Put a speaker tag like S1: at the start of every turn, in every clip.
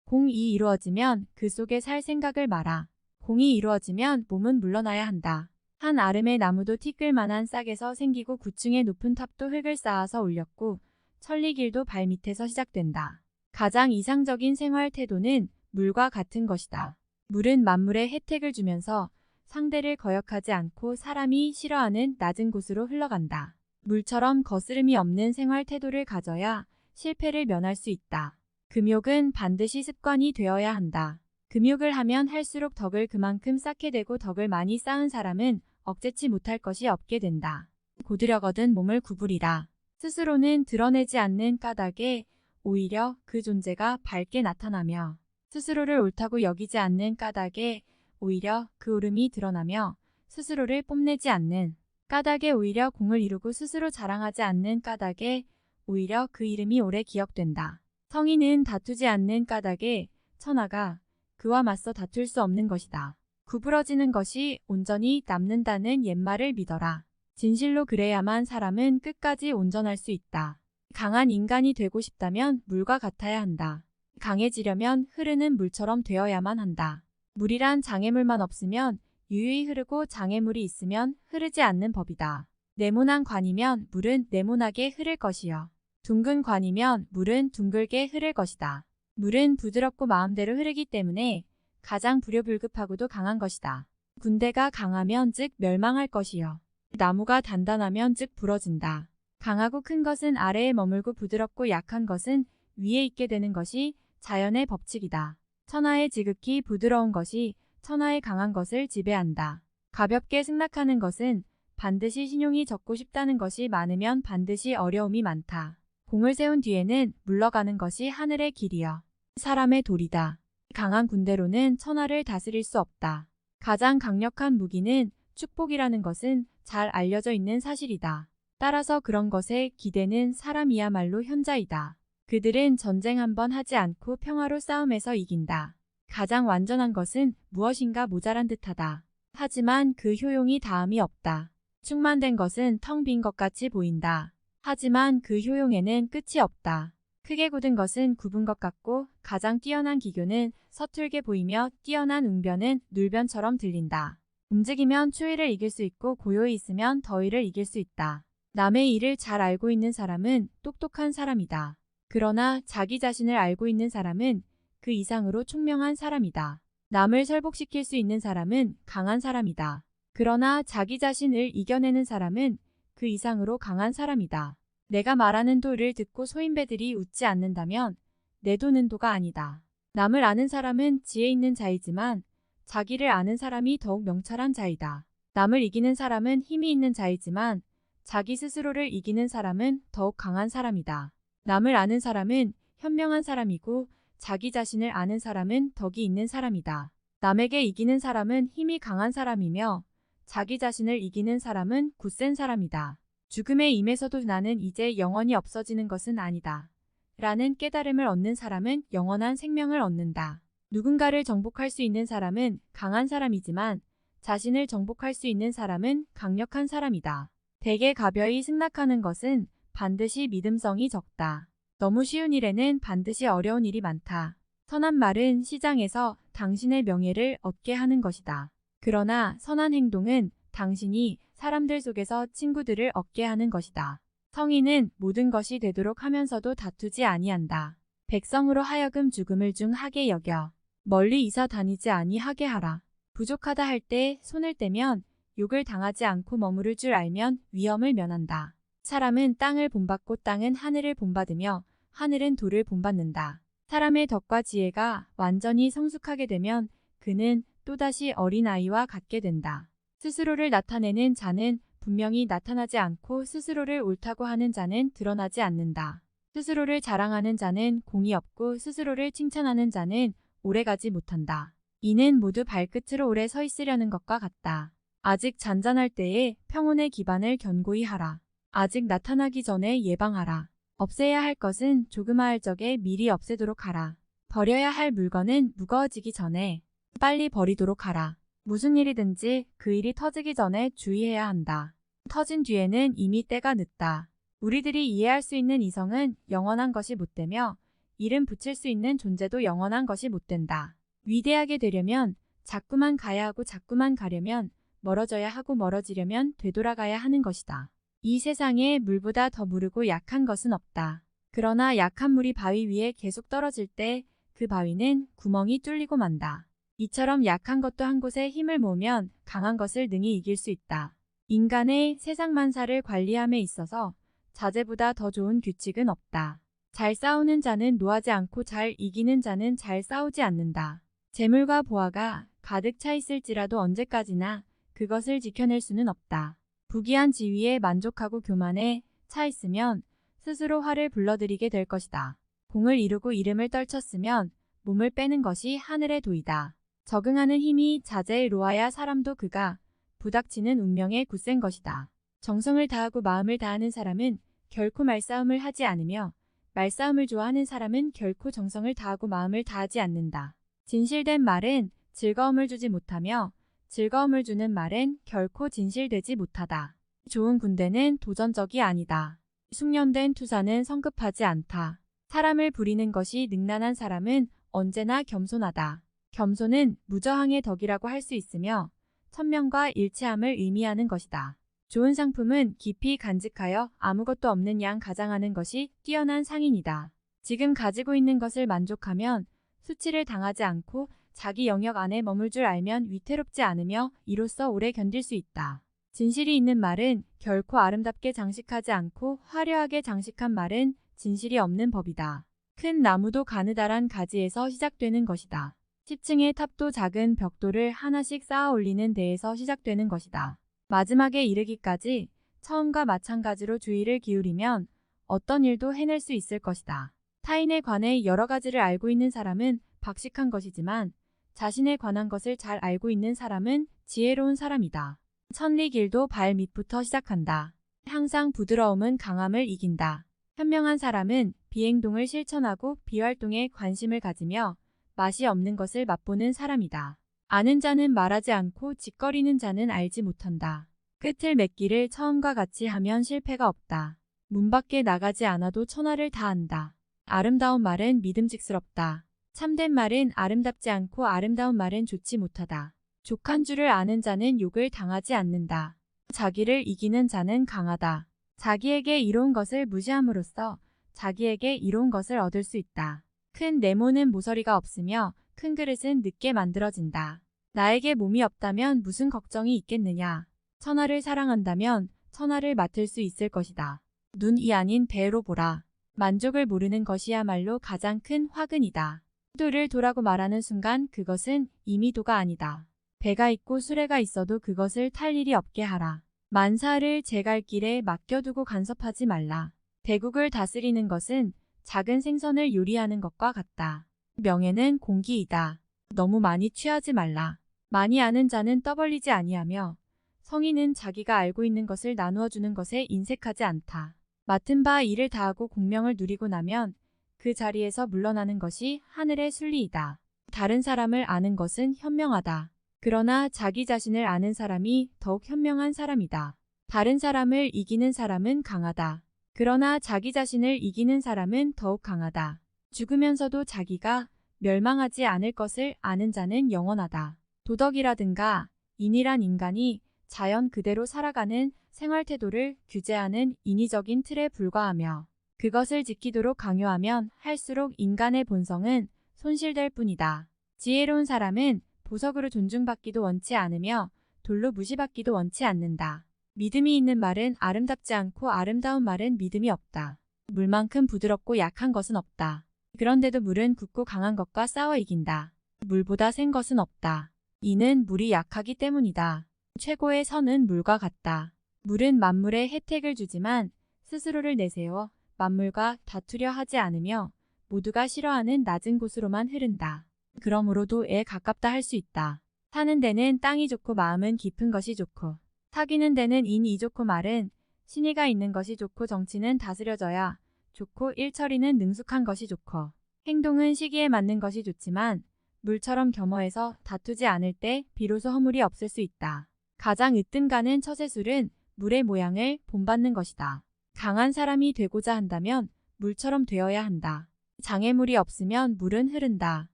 S1: 공이 이루어지면 그 속에 살 생각을 마라. 공이 이루어지면 몸은 물러나야 한다. 한 아름의 나무도 티끌만한 싹에서 생기고 9층의 높은 탑도 흙을 쌓아서 올렸고 천리길도 발밑에서 시작된다. 가장 이상적인 생활 태도는 물과 같은 것이다. 물은 만물에 혜택을 주면서 상대를 거역하지 않고 사람이 싫어하는 낮은 곳으로 흘러간다. 물처럼 거스름이 없는 생활 태도를 가져야 실패를 면할 수 있다. 금욕은 반드시 습관이 되어야 한다. 금욕을 하면 할수록 덕을 그만큼 쌓게 되고 덕을 많이 쌓은 사람은 억제치 못할 것이 없게 된다. 고드려거든 몸을 구부리라. 스스로는 드러내지 않는 까닭에 오히려 그 존재가 밝게 나타나며 스스로를 옳다고 여기지 않는 까닭에 오히려 그 옳음이 드러나며 스스로를 뽐내지 않는 까닭에 오히려 공을 이루고 스스로 자랑하지 않는 까닭에 오히려 그 이름이 오래 기억된다. 성인은 다투지 않는 까닭에 천하가 그와 맞서 다툴 수 없는 것이다. 구부러지는 것이 온전히 남는다는 옛말을 믿어라. 진실로 그래야만 사람은 끝까지 온전할 수 있다. 강한 인간이 되고 싶다면 물과 같아야 한다. 강해지려면 흐르는 물처럼 되어야만 한다. 물이란 장애물만 없으면 유유히 흐르고 장애물이 있으면 흐르지 않는 법이다. 네모난 관이면 물은 네모나게 흐를 것이요. 둥근 관이면 물은 둥글게 흐를 것이다. 물은 부드럽고 마음대로 흐르기 때문에 가장 불효불급하고도 강한 것이다. 군대가 강하면 즉 멸망할 것이요. 나무가 단단하면 즉 부러진다. 강하고 큰 것은 아래에 머물고 부드럽고 약한 것은 위에 있게 되는 것이 자연의 법칙이다. 천하의 지극히 부드러운 것이 천하의 강한 것을 지배한다. 가볍게 승낙하는 것은 반드시 신용이 적고 싶다는 것이 많으면 반드시 어려움이 많다. 공을 세운 뒤에는 물러가는 것이 하늘의 길이여 사람의 도리다. 강한 군대로는 천하를 다스릴 수 없다. 가장 강력한 무기는 축복이라는 것은 잘 알려져 있는 사실이다. 따라서 그런 것에 기대는 사람이야말로 현자이다. 그들은 전쟁 한번 하지 않고 평화로 싸움에서 이긴다. 가장 완전한 것은 무엇인가 모자란 듯하다. 하지만 그 효용이 다함이 없다. 충만된 것은 텅 빈 것 같이 보인다. 하지만 그 효용에는 끝이 없다. 크게 굳은 것은 굽은 것 같고 가장 뛰어난 기교는 서툴게 보이며 뛰어난 웅변은 눌변처럼 들린다. 움직이면 추위를 이길 수 있고 고요히 있으면 더위를 이길 수 있다. 남의 일을 잘 알고 있는 사람은 똑똑한 사람이다. 그러나 자기 자신을 알고 있는 사람은 그 이상으로 총명한 사람이다. 남을 설복시킬 수 있는 사람은 강한 사람이다. 그러나 자기 자신을 이겨내는 사람은 그 이상으로 강한 사람이다. 내가 말하는 도를 듣고 소인배들이 웃지 않는다면 내 도는 도가 아니다. 남을 아는 사람은 지혜 있는 자이지만 자기를 아는 사람이 더욱 명철한 자이다. 남을 이기는 사람은 힘이 있는 자이지만 자기 스스로를 이기는 사람은 더욱 강한 사람이다. 남을 아는 사람은 현명한 사람이고 자기 자신을 아는 사람은 덕이 있는 사람이다. 남에게 이기는 사람은 힘이 강한 사람이며 자기 자신을 이기는 사람은 굳센 사람이다. 죽음에 임해서도 나는 이제 영원히 없어지는 것은 아니다. 라는 깨달음을 얻는 사람은 영원한 생명을 얻는다. 누군가를 정복할 수 있는 사람은 강한 사람이지만 자신을 정복할 수 있는 사람은 강력한 사람이다. 대개 가벼이 승낙하는 것은 반드시 믿음성이 적다. 너무 쉬운 일에는 반드시 어려운 일이 많다. 선한 말은 시장에서 당신의 명예를 얻게 하는 것이다. 그러나 선한 행동은 당신이 사람들 속에서 친구들을 얻게 하는 것이다. 성인은 모든 것이 되도록 하면서도 다투지 아니한다. 백성으로 하여금 죽음을 중하게 여겨 멀리 이사 다니지 아니하게 하라. 부족하다 할 때 손을 떼면 욕을 당하지 않고 머무를 줄 알면 위험을 면한다. 사람은 땅을 본받고 땅은 하늘을 본받으며 하늘은 돌을 본받는다. 사람의 덕과 지혜가 완전히 성숙하게 되면 그는 또다시 어린아이와 같게 된다. 스스로를 나타내는 자는 분명히 나타나지 않고 스스로를 옳다고 하는 자는 드러나지 않는다. 스스로를 자랑하는 자는 공이 없고 스스로를 칭찬하는 자는 오래가지 못한다. 이는 모두 발끝으로 오래 서 있으려는 것과 같다. 아직 잔잔할 때에 평온의 기반을 견고히 하라. 아직 나타나기 전에 예방하라. 없애야 할 것은 조그마할 적에 미리 없애도록 하라. 버려야 할 물건은 무거워지기 전에 빨리 버리도록 하라. 무슨 일이든지 그 일이 터지기 전에 주의해야 한다. 터진 뒤에는 이미 때가 늦다. 우리들이 이해할 수 있는 이성은 영원한 것이 못되며 이름 붙일 수 있는 존재도 영원한 것이 못 된다. 위대하게 되려면 자꾸만 가야 하고 자꾸만 가려면 멀어져야 하고 멀어지려면 되돌아가야 하는 것이다. 이 세상에 물보다 더 무르고 약한 것은 없다. 그러나 약한 물이 바위 위에 계속 떨어질 때 그 바위는 구멍이 뚫리고 만다. 이처럼 약한 것도 한 곳에 힘을 모으면 강한 것을 능히 이길 수 있다. 인간의 세상 만사를 관리함에 있어서 자제보다 더 좋은 규칙은 없다. 잘 싸우는 자는 노하지 않고 잘 이기는 자는 잘 싸우지 않는다. 재물과 보화가 가득 차 있을지라도 언제까지나 그것을 지켜낼 수는 없다. 부귀한 지위에 만족하고 교만에 차 있으면 스스로 화를 불러들이게 될 것이다. 공을 이루고 이름을 떨쳤으면 몸을 빼는 것이 하늘의 도이다. 적응하는 힘이 자제로워야 사람도 그가 부닥치는 운명에 굳센 것이다. 정성을 다하고 마음을 다하는 사람은 결코 말싸움을 하지 않으며 말싸움을 좋아하는 사람은 결코 정성을 다하고 마음을 다하지 않는다. 진실된 말은 즐거움을 주지 못하며 즐거움을 주는 말은 결코 진실되지 못하다. 좋은 군대는 도전적이 아니다. 숙련된 투사는 성급하지 않다. 사람을 부리는 것이 능란한 사람은 언제나 겸손하다. 겸손은 무저항의 덕이라고 할 수 있으며 천명과 일치함을 의미하는 것이다. 좋은 상품은 깊이 간직하여 아무것도 없는 양 가장하는 것이 뛰어난 상인이다. 지금 가지고 있는 것을 만족하면 수치를 당하지 않고 자기 영역 안에 머물 줄 알면 위태롭지 않으며 이로써 오래 견딜 수 있다. 진실이 있는 말은 결코 아름답게 장식하지 않고 화려하게 장식한 말은 진실이 없는 법이다. 큰 나무도 가느다란 가지에서 시작되는 것이다. 10층의 탑도 작은 벽돌을 하나씩 쌓아 올리는 데에서 시작되는 것이다. 마지막에 이르기까지 처음과 마찬가지로 주의를 기울이면 어떤 일도 해낼 수 있을 것이다. 타인에 관해 여러 가지를 알고 있는 사람은 박식한 것이지만 자신에 관한 것을 잘 알고 있는 사람은 지혜로운 사람이다. 천리길도 발 밑부터 시작한다. 항상 부드러움은 강함을 이긴다. 현명한 사람은 비행동을 실천하고 비활동에 관심을 가지며 맛이 없는 것을 맛보는 사람이다. 아는 자는 말하지 않고 짓거리는 자는 알지 못한다. 끝을 맺기를 처음과 같이 하면 실패가 없다. 문 밖에 나가지 않아도 천하를 다 안다. 아름다운 말은 믿음직스럽다. 참된 말은 아름답지 않고 아름다운 말은 좋지 못하다. 족한 줄을 아는 자는 욕을 당하지 않는다. 자기를 이기는 자는 강하다. 자기에게 이로운 것을 무시함으로써 자기에게 이로운 것을 얻을 수 있다. 큰 네모는 모서리가 없으며 큰 그릇은 늦게 만들어진다. 나에게 몸이 없다면 무슨 걱정이 있겠느냐. 천하를 사랑한다면 천하를 맡을 수 있을 것이다. 눈이 아닌 배로 보라. 만족을 모르는 것이야말로 가장 큰 화근이다. 도를 도라고 말하는 순간 그것은 이미 도가 아니다. 배가 있고 수레가 있어도 그것을 탈 일이 없게 하라. 만사를 제 갈 길에 맡겨두고 간섭하지 말라. 대국을 다스리는 것은 작은 생선을 요리하는 것과 같다. 명예는 공기이다. 너무 많이 취하지 말라. 많이 아는 자는 떠벌리지 아니하며 성인은 자기가 알고 있는 것을 나누어 주는 것에 인색하지 않다. 맡은 바 일을 다하고 공명을 누리고 나면 그 자리에서 물러나는 것이 하늘의 순리이다. 다른 사람을 아는 것은 현명하다. 그러나 자기 자신을 아는 사람이 더욱 현명한 사람이다. 다른 사람을 이기는 사람은 강하다. 그러나 자기 자신을 이기는 사람은 더욱 강하다. 죽으면서도 자기가 멸망하지 않을 것을 아는 자는 영원하다. 도덕이라든가 인이란 인간이 자연 그대로 살아가는 생활태도를 규제하는 인위적인 틀에 불과하며 그것을 지키도록 강요하면 할수록 인간의 본성은 손실될 뿐이다. 지혜로운 사람은 보석으로 존중받기도 원치 않으며 돌로 무시받기도 원치 않는다. 믿음이 있는 말은 아름답지 않고 아름다운 말은 믿음이 없다. 물만큼 부드럽고 약한 것은 없다. 그런데도 물은 굳고 강한 것과 싸워 이긴다. 물보다 센 것은 없다. 이는 물이 약하기 때문이다. 최고의 선은 물과 같다. 물은 만물에 혜택을 주지만 스스로를 내세워 만물과 다투려 하지 않으며 모두가 싫어하는 낮은 곳으로만 흐른다. 그러므로도 에 가깝다 할 수 있다. 사는 데는 땅이 좋고 마음은 깊은 것이 좋고 사귀는 데는 인이 좋고 말은 신의가 있는 것이 좋고 정치는 다스려져야 좋고 일처리는 능숙한 것이 좋고 행동은 시기에 맞는 것이 좋지만 물처럼 겸허해서 다투지 않을 때 비로소 허물이 없을 수 있다. 가장 으뜸가는 처세술은 물의 모양을 본받는 것이다. 강한 사람이 되고자 한다면 물처럼 되어야 한다. 장애물이 없으면 물은 흐른다.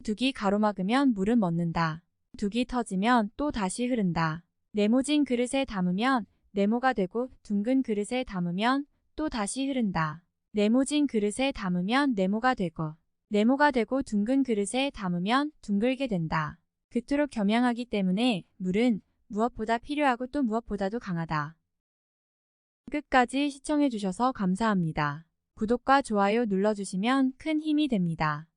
S1: 둑이 가로막으면 물은 멎는다. 둑이 터지면 또 다시 흐른다. 네모진 그릇에 담으면 네모가 되고 둥근 그릇에 담으면 또 다시 흐른다. 네모진 그릇에 담으면 네모가 되고 둥근 그릇에 담으면 둥글게 된다. 그토록 겸양하기 때문에 물은 무엇보다 필요하고 또 무엇보다도 강하다. 끝까지 시청해주셔서 감사합니다. 구독과 좋아요 눌러주시면 큰 힘이 됩니다.